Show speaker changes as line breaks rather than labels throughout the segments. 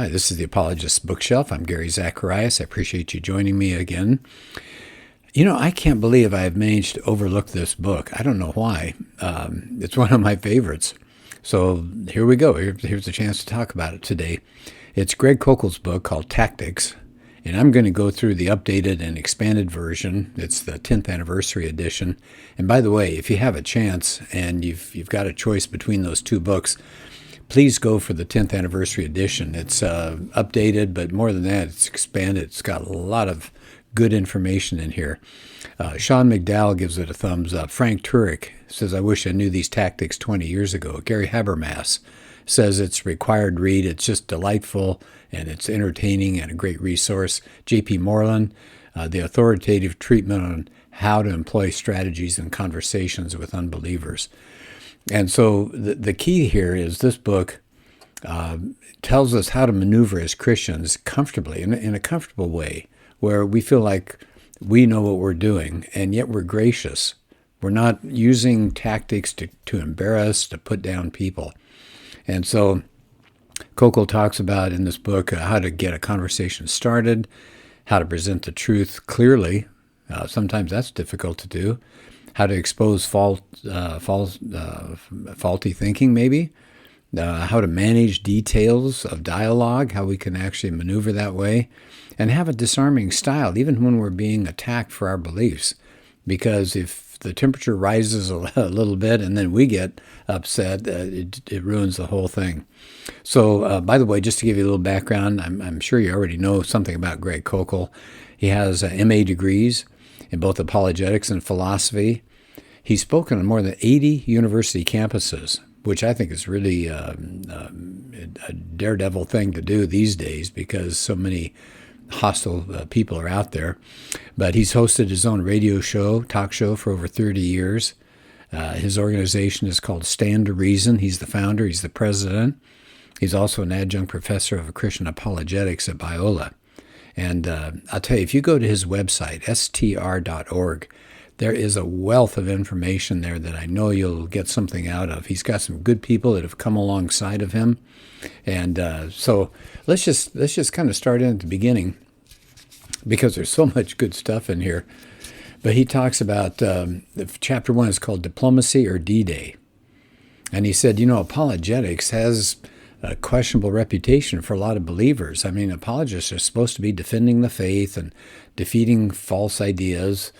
Hi, this is the Apologist Bookshelf. I'm Gary Zacharias. I appreciate you joining me again. You know, I can't believe I have managed to overlook this book. I don't know why. It's one of my favorites. So here we go. Here's a chance to talk about it today. It's Greg Koukl's book called Tactics, and I'm going to go through the updated and expanded version. It's the 10th anniversary edition. And by the way, if you have a chance and you've got a choice between those two books, please go for the 10th anniversary edition. It's updated, but more than that, it's expanded. It's got a lot of good information in here. Sean McDowell gives it a thumbs up. Frank Turek says, I wish I knew these tactics 20 years ago. Gary Habermas says it's required read. It's just delightful, and it's entertaining and a great resource. J.P. Moreland, the authoritative treatment on how to employ strategies in conversations with unbelievers. And so the key here is this book tells us how to maneuver as Christians comfortably, in a comfortable way, where we feel like we know what we're doing, and yet we're gracious. We're not using tactics to embarrass, to put down people. And so Koukl talks about in this book how to get a conversation started, how to present the truth clearly. Sometimes that's difficult to do. How to expose faulty thinking, maybe. How to manage details of dialogue, how we can actually maneuver that way. And have a disarming style, even when we're being attacked for our beliefs. Because if the temperature rises a little bit and then we get upset, it ruins the whole thing. So, by the way, just to give you a little background, I'm sure you already know something about Greg Koukl. He has MA degrees in both apologetics and philosophy. He's spoken on more than 80 university campuses, which I think is really a daredevil thing to do these days because so many hostile people are out there. But he's hosted his own radio show, talk show, for over 30 years. His organization is called Stand to Reason. He's the founder. He's the president. He's also an adjunct professor of Christian apologetics at Biola. And I'll tell you, if you go to his website, str.org, there is a wealth of information there that I know you'll get something out of. He's got some good people that have come alongside of him. And so let's just kind of start in at the beginning because there's so much good stuff in here. But he talks about, chapter 1 is called Diplomacy or D-Day. And he said, apologetics has a questionable reputation for a lot of believers. I mean, apologists are supposed to be defending the faith and defeating false ideas,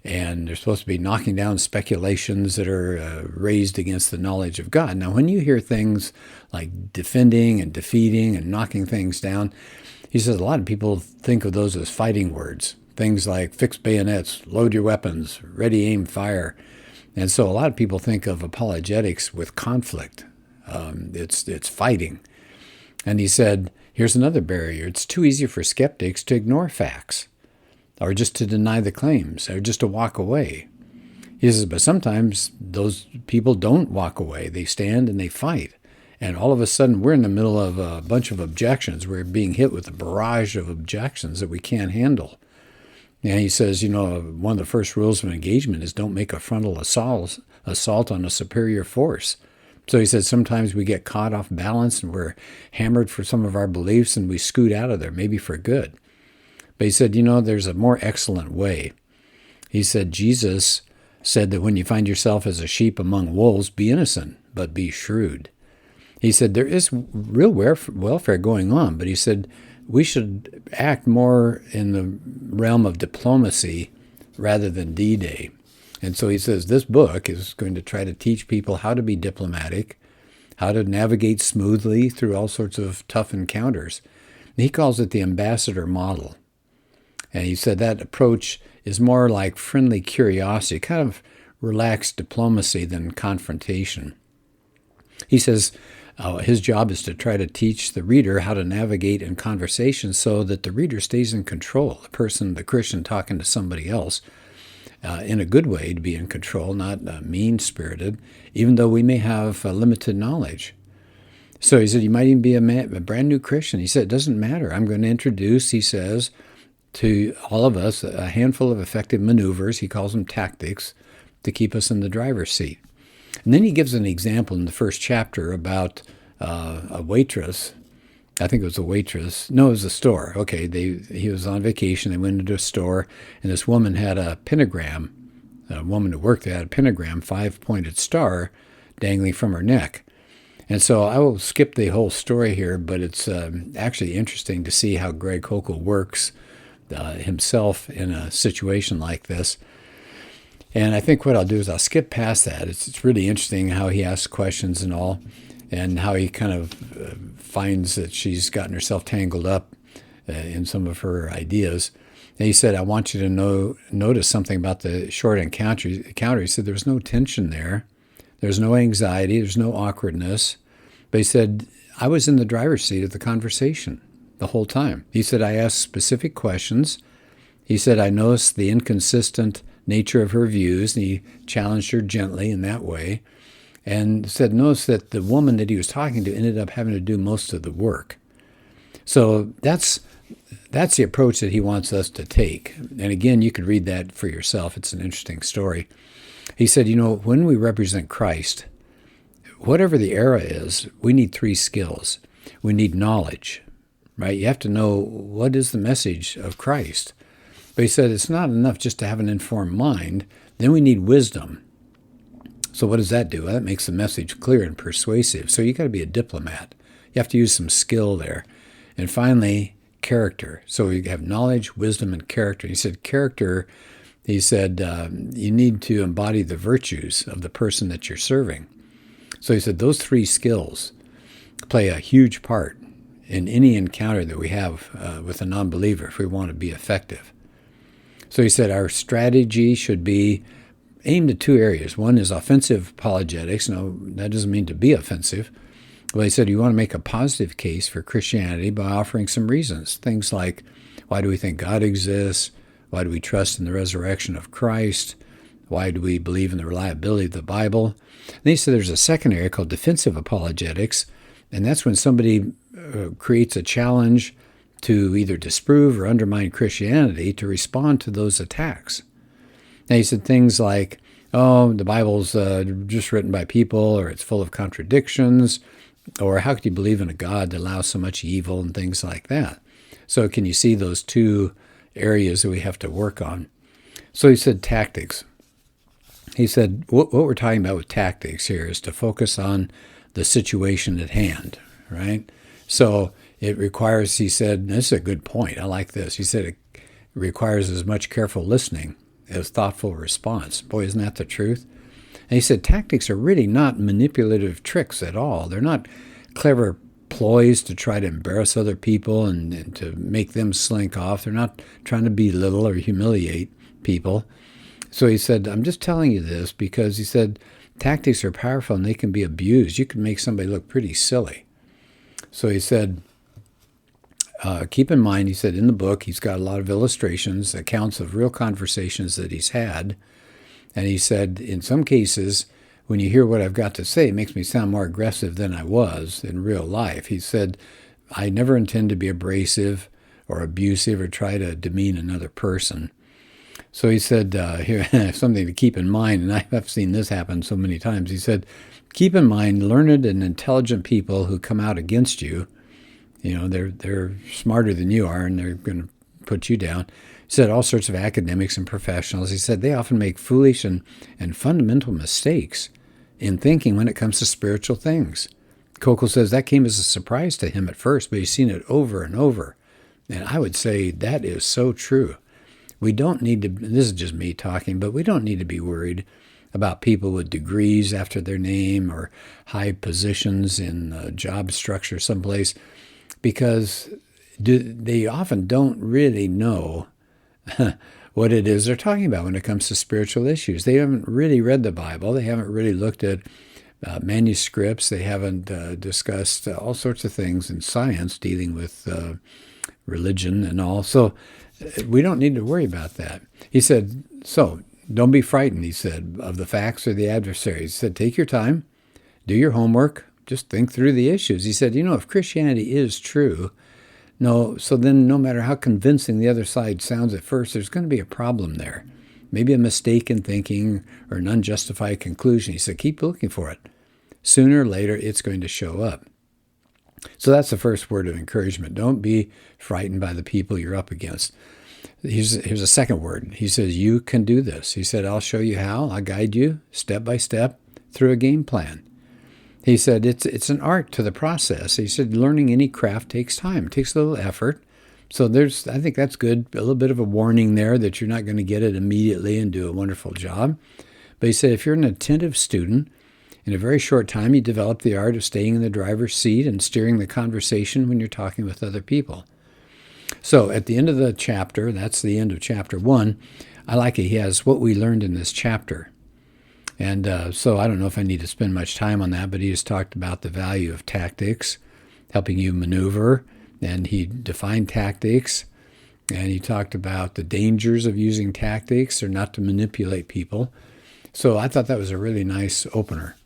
and they're supposed to be knocking down speculations that are raised against the knowledge of God. Now, when you hear things like defending and defeating and knocking things down, he says a lot of people think of those as fighting words. Things like fix bayonets, load your weapons, ready, aim, fire. And so a lot of people think of apologetics with conflict. It's fighting. And he said, here's another barrier. It's too easy for skeptics to ignore facts, or just to deny the claims, or just to walk away. He says, but sometimes those people don't walk away. They stand and they fight. And all of a sudden, we're in the middle of a bunch of objections. We're being hit with a barrage of objections that we can't handle. And he says, one of the first rules of engagement is don't make a frontal assault on a superior force. So he said sometimes we get caught off balance and we're hammered for some of our beliefs and we scoot out of there, maybe for good. But he said, there's a more excellent way. He said, Jesus said that when you find yourself as a sheep among wolves, be innocent, but be shrewd. He said there is real welfare going on, but he said we should act more in the realm of diplomacy rather than D-Day. And so he says this book is going to try to teach people how to be diplomatic, how to navigate smoothly through all sorts of tough encounters. And he calls it the ambassador model. And he said that approach is more like friendly curiosity, kind of relaxed diplomacy than confrontation. He says his job is to try to teach the reader how to navigate in conversation so that the reader stays in control, the Christian talking to somebody else, in a good way, to be in control, not mean-spirited, even though we may have limited knowledge. So he said, you might even be a brand new Christian. He said, it doesn't matter. I'm going to introduce, he says, to all of us a handful of effective maneuvers, he calls them tactics, to keep us in the driver's seat. And then he gives an example in the first chapter about a waitress I think it was a waitress. No, it was a store. Okay, he was on vacation. They went into a store, and this woman had a pentagram. A woman who worked there had a pentagram, 5-pointed star, dangling from her neck. And so I will skip the whole story here, but it's actually interesting to see how Greg Koukl works himself in a situation like this. And I think what I'll do is I'll skip past that. It's really interesting how he asks questions and all, and how he kind of finds that she's gotten herself tangled up in some of her ideas. And he said, I want you to notice something about the short encounter. He said there was no tension there. There's no anxiety. There's no awkwardness. But he said, I was in the driver's seat of the conversation the whole time. He said, I asked specific questions. He said, I noticed the inconsistent nature of her views, and he challenged her gently in that way. And said, notice that the woman that he was talking to ended up having to do most of the work. So that's the approach that he wants us to take. And again, you could read that for yourself. It's an interesting story. He said, when we represent Christ, whatever the era is, we need 3 skills. We need knowledge, right? You have to know what is the message of Christ. But he said it's not enough just to have an informed mind. Then we need wisdom. So what does that do? Well, that makes the message clear and persuasive. So you got to be a diplomat. You have to use some skill there. And finally, character. So you have knowledge, wisdom, and character. He said character, he said, you need to embody the virtues of the person that you're serving. So he said those 3 skills play a huge part in any encounter that we have with a non-believer if we want to be effective. So he said our strategy should be aimed at 2 areas. One is offensive apologetics. No, that doesn't mean to be offensive. Well, he said you want to make a positive case for Christianity by offering some reasons. Things like, why do we think God exists? Why do we trust in the resurrection of Christ? Why do we believe in the reliability of the Bible? And he said there's a second area called defensive apologetics, and that's when somebody creates a challenge to either disprove or undermine Christianity to respond to those attacks. Now, he said things like, the Bible's just written by people, or it's full of contradictions, or how could you believe in a God that allows so much evil, and things like that. So can you see those 2 areas that we have to work on? So he said tactics. He said what we're talking about with tactics here is to focus on the situation at hand, right? So it requires, he said, this is a good point, I like this. He said it requires as much careful listening as thoughtful response. Boy, isn't that the truth? And he said tactics are really not manipulative tricks at all. They're not clever ploys to try to embarrass other people and to make them slink off. They're not trying to belittle or humiliate people. So he said, I'm just telling you this because he said tactics are powerful and they can be abused. You can make somebody look pretty silly. So he said, keep in mind, he said, in the book, he's got a lot of illustrations, accounts of real conversations that he's had. And he said, in some cases, when you hear what I've got to say, it makes me sound more aggressive than I was in real life. He said, I never intend to be abrasive or abusive or try to demean another person. So he said, here, something to keep in mind, and I've seen this happen so many times. He said, keep in mind, learned and intelligent people who come out against you, they're smarter than you are, and they're going to put you down. He said all sorts of academics and professionals. He said they often make foolish and fundamental mistakes in thinking when it comes to spiritual things. Koukl says that came as a surprise to him at first, but he's seen it over and over. And I would say that is so true. We don't need to, this is just me talking, but we don't need to be worried about people with degrees after their name or high positions in a job structure someplace, because they often don't really know what it is they're talking about when it comes to spiritual issues. They haven't really read the Bible. They haven't really looked at manuscripts. They haven't discussed all sorts of things in science dealing with religion and all. So we don't need to worry about that. He said, so don't be frightened, he said, of the facts or the adversaries. He said, take your time, do your homework, just think through the issues. He said, if Christianity is true, so then no matter how convincing the other side sounds at first, there's going to be a problem there. Maybe a mistake in thinking or an unjustified conclusion. He said, keep looking for it. Sooner or later, it's going to show up. So that's the first word of encouragement. Don't be frightened by the people you're up against. Here's a second word. He says, you can do this. He said, I'll show you how. I'll guide you step by step through a game plan. He said, it's an art to the process. He said, learning any craft takes time. It takes a little effort. So I think that's good. A little bit of a warning there that you're not going to get it immediately and do a wonderful job. But he said, if you're an attentive student, in a very short time, you develop the art of staying in the driver's seat and steering the conversation when you're talking with other people. So at the end of the chapter, that's the end of chapter 1, I like it. He has what we learned in this chapter. And so I don't know if I need to spend much time on that, but he just talked about the value of tactics, helping you maneuver, and he defined tactics, and he talked about the dangers of using tactics or not to manipulate people. So I thought that was a really nice opener.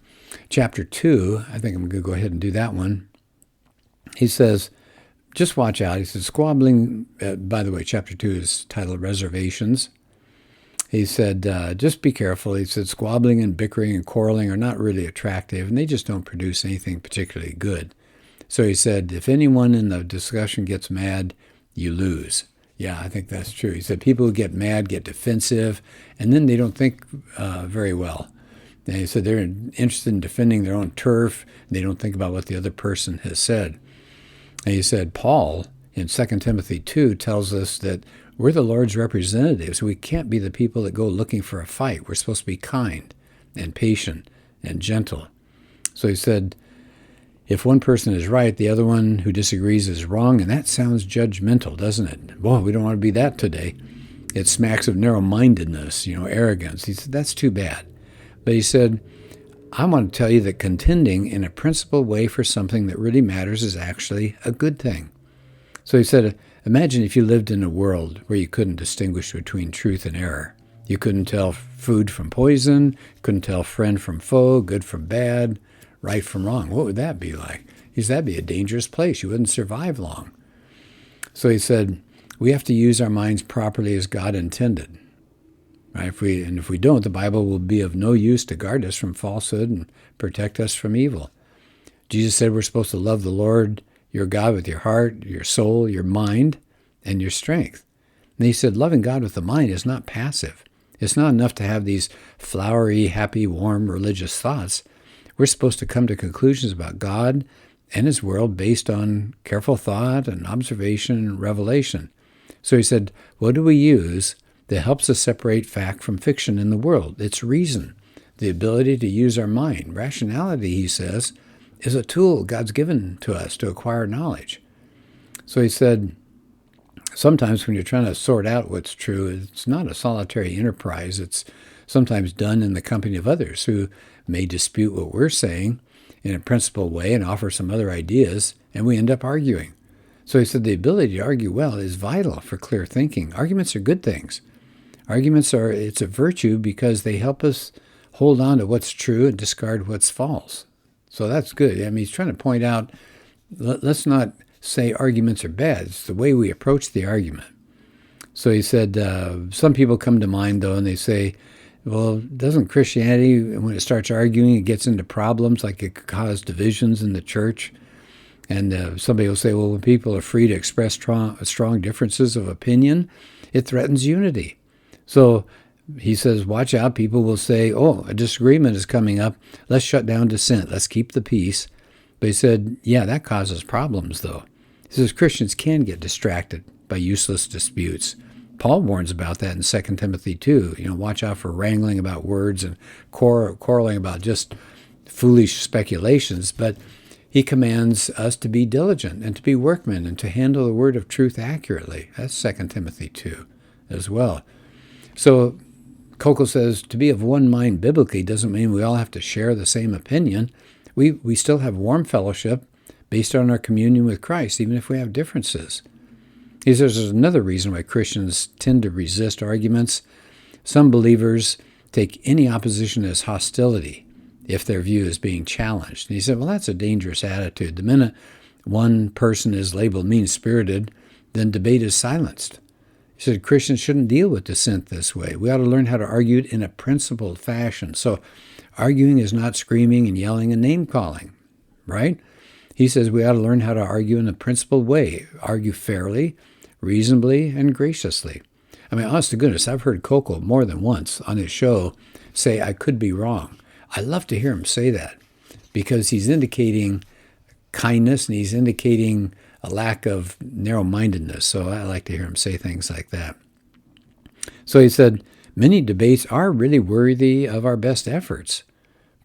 Chapter 2, I think I'm going to go ahead and do that one. He says, just watch out. He says, squabbling, by the way, chapter 2 is titled Reservations. He said, just be careful. He said, squabbling and bickering and quarreling are not really attractive, and they just don't produce anything particularly good. So he said, if anyone in the discussion gets mad, you lose. Yeah, I think that's true. He said, people who get mad get defensive, and then they don't think very well. And he said they're interested in defending their own turf. And they don't think about what the other person has said. And he said, Paul, in 2 Timothy 2, tells us that we're the Lord's representatives. We can't be the people that go looking for a fight. We're supposed to be kind and patient and gentle. So he said, if one person is right, the other one who disagrees is wrong, and that sounds judgmental, doesn't it? Well, we don't want to be that today. It smacks of narrow-mindedness, arrogance. He said, that's too bad. But he said, I want to tell you that contending in a principled way for something that really matters is actually a good thing. So he said, imagine if you lived in a world where you couldn't distinguish between truth and error. You couldn't tell food from poison, couldn't tell friend from foe, good from bad, right from wrong. What would that be like? He said, that'd be a dangerous place. You wouldn't survive long. So he said, we have to use our minds properly as God intended. Right? If we don't, the Bible will be of no use to guard us from falsehood and protect us from evil. Jesus said we're supposed to love the Lord your God with your heart, your soul, your mind, and your strength. And he said loving God with the mind is not passive. It's not enough to have these flowery, happy, warm religious thoughts. We're supposed to come to conclusions about God and his world based on careful thought and observation and revelation. So he said, what do we use that helps us separate fact from fiction in the world? It's reason, the ability to use our mind. Rationality, he says, is a tool God's given to us to acquire knowledge. So he said, sometimes when you're trying to sort out what's true, it's not a solitary enterprise. It's sometimes done in the company of others who may dispute what we're saying in a principled way and offer some other ideas, and we end up arguing. So he said the ability to argue well is vital for clear thinking. Arguments are good things. It's a virtue because they help us hold on to what's true and discard what's false. So that's good. I mean, he's trying to point out, let's not say arguments are bad. It's the way we approach the argument. So he said, some people come to mind, though, and they say, well, doesn't Christianity, when it starts arguing, it gets into problems, like it could cause divisions in the church? And somebody will say, well, when people are free to express strong differences of opinion, it threatens unity. So he says, watch out. People will say, oh, a disagreement is coming up. Let's shut down dissent. Let's keep the peace. But he said, yeah, that causes problems, though. He says Christians can get distracted by useless disputes. Paul warns about that in 2 Timothy 2. Watch out for wrangling about words and quarreling about just foolish speculations. But he commands us to be diligent and to be workmen and to handle the word of truth accurately. That's 2 Timothy 2 as well. So Koukl says to be of one mind biblically doesn't mean we all have to share the same opinion. We still have warm fellowship based on our communion with Christ, even if we have differences. He says there's another reason why Christians tend to resist arguments. Some believers take any opposition as hostility if their view is being challenged. And he said, well, that's a dangerous attitude. The minute one person is labeled mean-spirited, then debate is silenced. He said Christians shouldn't deal with dissent this way. We ought to learn how to argue in a principled fashion. So arguing is not screaming and yelling and name-calling, right? He says we ought to learn how to argue in a principled way, argue fairly, reasonably, and graciously. I mean, honest to goodness, I've heard Koukl more than once on his show say, I could be wrong. I love to hear him say that because he's indicating kindness and he's indicating a lack of narrow-mindedness. So I like to hear him say things like that. So he said, many debates are really worthy of our best efforts.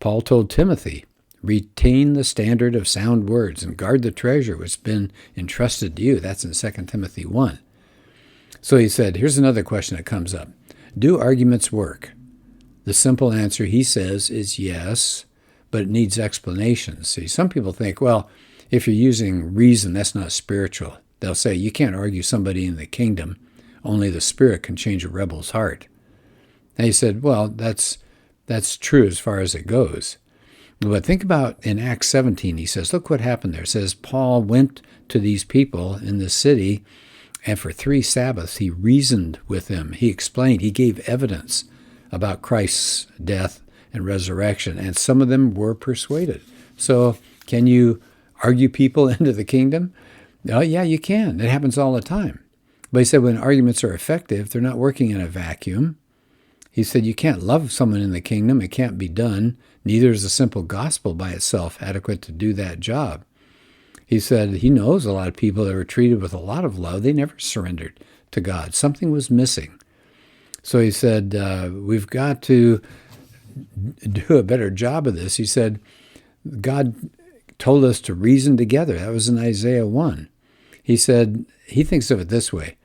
Paul told Timothy, retain the standard of sound words and guard the treasure which has been entrusted to you. That's in 2 Timothy 1. So he said, here's another question that comes up. Do arguments work? The simple answer, he says, is yes, but it needs explanation. See, some people think, well, if you're using reason, that's not spiritual. They'll say, you can't argue somebody in the kingdom. Only the Spirit can change a rebel's heart. And he said, well, that's true as far as it goes. But think about in Acts 17, he says, look what happened there. It says, Paul went to these people in the city, and for 3 Sabbaths he reasoned with them. He explained, he gave evidence about Christ's death and resurrection, and some of them were persuaded. So can you argue people into the kingdom? Oh, yeah, you can. It happens all the time. But he said when arguments are effective, they're not working in a vacuum. He said you can't love someone in the kingdom. It can't be done. Neither is the simple gospel by itself adequate to do that job. He said he knows a lot of people that were treated with a lot of love. They never surrendered to God. Something was missing. So he said, we've got to do a better job of this. He said, God told us to reason together. That was in Isaiah 1. He said, he thinks of it this way.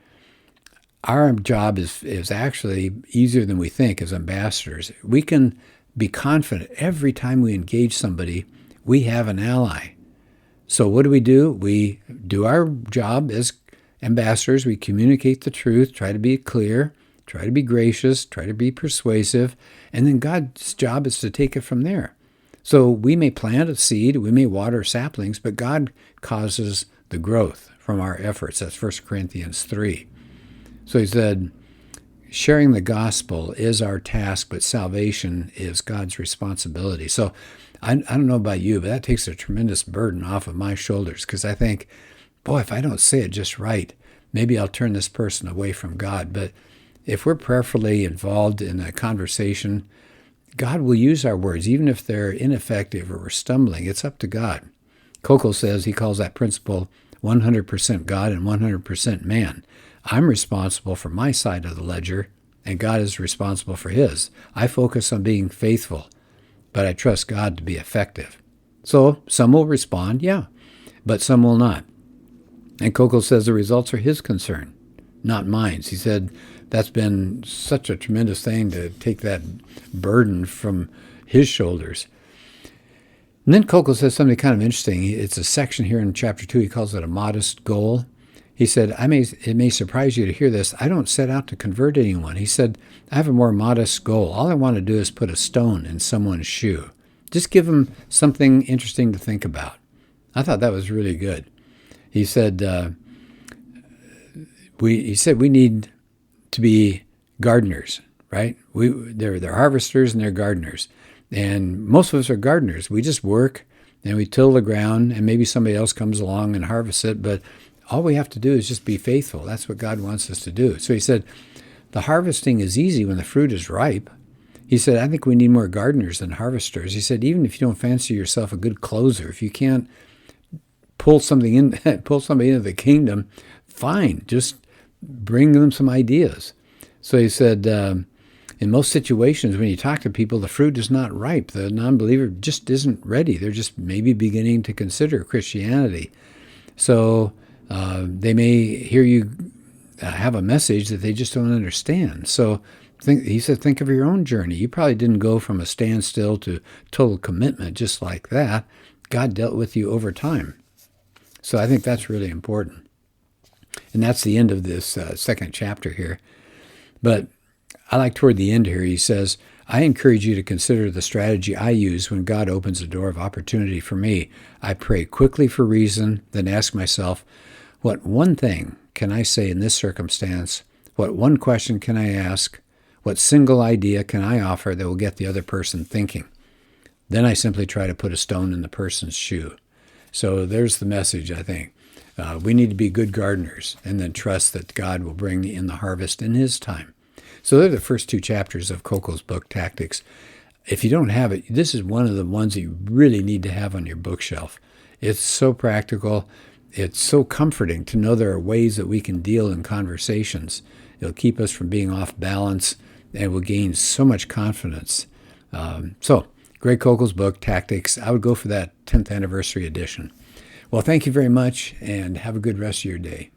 Our job is actually easier than we think as ambassadors. We can be confident every time we engage somebody, we have an ally. So what do? We do our job as ambassadors. We communicate the truth, try to be clear, try to be gracious, try to be persuasive, and then God's job is to take it from there. So we may plant a seed, we may water saplings, but God causes the growth from our efforts. That's 1 Corinthians 3. So he said, sharing the gospel is our task, but salvation is God's responsibility. So I don't know about you, but that takes a tremendous burden off of my shoulders because I think, boy, if I don't say it just right, maybe I'll turn this person away from God. But if we're prayerfully involved in a conversation, God will use our words, even if they're ineffective or we're stumbling. It's up to God. Koukl says he calls that principle 100% God and 100% man. I'm responsible for my side of the ledger, and God is responsible for his. I focus on being faithful, but I trust God to be effective. So some will respond, yeah, but some will not. And Koukl says the results are his concern, not mine. He said that's been such a tremendous thing to take that burden from his shoulders. And then Koukl says something kind of interesting. It's a section here in chapter 2. He calls it a modest goal. He said, it may surprise you to hear this. I don't set out to convert anyone. He said, I have a more modest goal. All I want to do is put a stone in someone's shoe. Just give them something interesting to think about. I thought that was really good. He said, we need to be gardeners, right? They're harvesters and they're gardeners. And most of us are gardeners. We just work and we till the ground and maybe somebody else comes along and harvests it, but all we have to do is just be faithful. That's what God wants us to do. So he said, the harvesting is easy when the fruit is ripe. He said, I think we need more gardeners than harvesters. He said, even if you don't fancy yourself a good closer, if you can't pull somebody into the kingdom, fine, just bring them some ideas. So he said, in most situations, when you talk to people, the fruit is not ripe. The non-believer just isn't ready. They're just maybe beginning to consider Christianity. So they may hear you have a message that they just don't understand. So he said, think of your own journey. You probably didn't go from a standstill to total commitment just like that. God dealt with you over time. So I think that's really important. And that's the end of this second chapter here. But I like toward the end here, he says, I encourage you to consider the strategy I use when God opens a door of opportunity for me. I pray quickly for reason, then ask myself, what one thing can I say in this circumstance? What one question can I ask? What single idea can I offer that will get the other person thinking? Then I simply try to put a stone in the person's shoe. So there's the message, I think. We need to be good gardeners and then trust that God will bring in the harvest in his time. So they're the first 2 chapters of Koukl's book, Tactics. If you don't have it, this is one of the ones that you really need to have on your bookshelf. It's so practical. It's so comforting to know there are ways that we can deal in conversations. It'll keep us from being off balance, and we'll gain so much confidence. So Greg Koukl's book, Tactics, I would go for that 10th anniversary edition. Well, thank you very much, and have a good rest of your day.